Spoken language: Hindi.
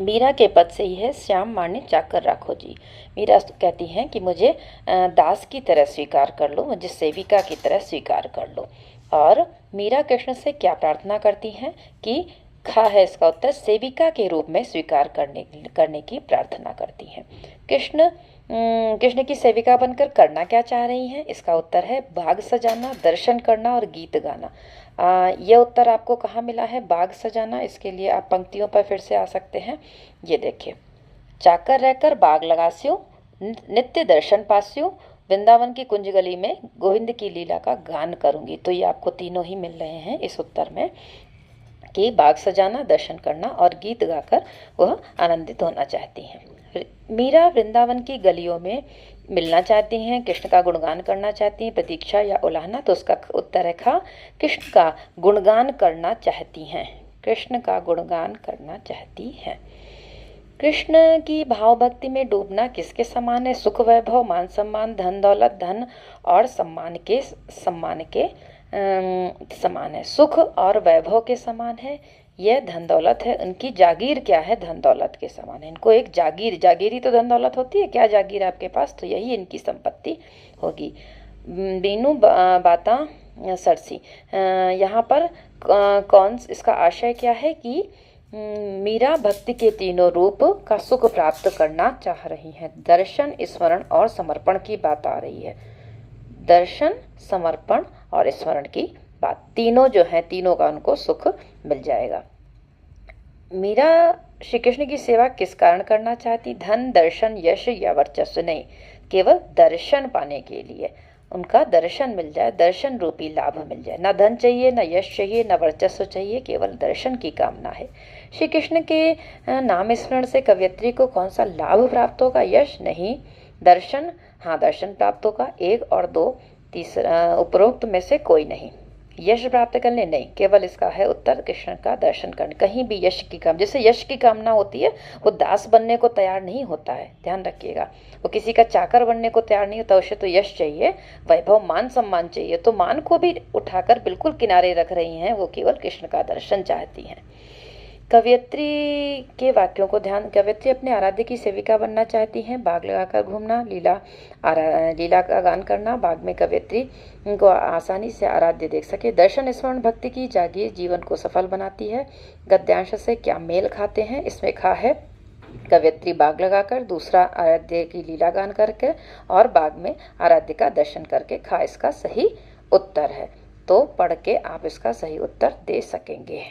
मीरा के पद से ही है, श्याम माने चाकर राखो जी। मीरा कहती हैं कि मुझे दास की तरह स्वीकार कर लो, मुझे सेविका की तरह स्वीकार कर लो। और मीरा कृष्ण से क्या प्रार्थना करती हैं कि खा है इसका उत्तर, सेविका के रूप में स्वीकार करने की प्रार्थना करती हैं। कृष्ण की सेविका बनकर करना क्या चाह रही हैं? इसका उत्तर है बाग सजाना, दर्शन करना और गीत गाना। यह उत्तर आपको कहाँ मिला है? बाग सजाना। इसके लिए आप पंक्तियों पर फिर से आ सकते हैं। ये देखिए, चाकर रहकर बाग लगास्यो, नित्य दर्शन पास्यो, वृंदावन की कुंज गली में गोविंद की लीला का गान करूंगी। तो ये आपको तीनों ही मिल रहे हैं इस उत्तर में, कि बाग सजाना, दर्शन करना और गीत गाकर वह आनंदित होना चाहती हैं। मीरा वृंदावन की गलियों में मिलना चाहती हैं, कृष्ण का गुणगान करना चाहती हैं। प्रतीक्षा या उलाहना, तो उसका उत्तर है खा, कृष्ण का गुणगान करना चाहती हैं। कृष्ण का गुणगान करना चाहती हैं। कृष्ण की भाव भक्ति में डूबना किसके समान है? सुख, वैभव, मान सम्मान, धन दौलत, धन और सम्मान के समान है। सुख और वैभव के समान है, यह धन दौलत है। उनकी जागीर क्या है? धन दौलत के समान है। इनको एक जागीर ही तो धन दौलत होती है। क्या जागीर आपके पास? तो यही इनकी संपत्ति होगी। बीनू बाता सरसी, यहाँ पर कौन, इसका आशय क्या है कि मीरा भक्ति के तीनों रूप का सुख प्राप्त करना चाह रही हैं। दर्शन, स्मरण और समर्पण की बात आ रही है। दर्शन, समर्पण और स्मरण की बात, तीनों जो है, तीनों का उनको सुख मिल जाएगा। मीरा श्री कृष्ण की सेवा किस कारण करना चाहती? धन, दर्शन, यश या वर्चस्व नहीं, केवल दर्शन पाने के लिए। उनका दर्शन मिल जाए, दर्शन रूपी लाभ मिल जाए। ना धन चाहिए, ना यश चाहिए, ना वर्चस्व चाहिए, केवल दर्शन की कामना है। श्री कृष्ण के नाम स्मरण से कवयित्री को कौन सा लाभ प्राप्त होगा? यश नहीं, दर्शन, हाँ दर्शन प्राप्त होगा, 1 और 2, तीसरा उपरोक्त में से कोई नहीं। यश प्राप्त करने नहीं, केवल इसका है उत्तर कृष्ण का दर्शन करने। कहीं भी यश की काम, जैसे यश की कामना होती है, वो दास बनने को तैयार नहीं होता है, ध्यान रखिएगा। वो किसी का चाकर बनने को तैयार नहीं होता, उसे तो यश चाहिए, वैभव, मान सम्मान चाहिए। तो मान को भी उठाकर बिल्कुल किनारे रख रही हैं, वो केवल कृष्ण का दर्शन चाहती हैं। कवयित्री के वाक्यों को ध्यान, कवयित्री अपने आराध्य की सेविका बनना चाहती हैं। बाग लगाकर घूमना, लीला का गान करना, बाग में कवयित्री को आसानी से आराध्य देख सके। दर्शन, स्मरण, भक्ति की जागीर जीवन को सफल बनाती है। गद्यांश से क्या मेल खाते हैं? इसमें खा है कवयित्री बाग लगाकर, दूसरा आराध्य की लीला गान करके, और बाग में आराध्य का दर्शन करके। खा इसका सही उत्तर है। तो पढ़ के आप इसका सही उत्तर दे सकेंगे।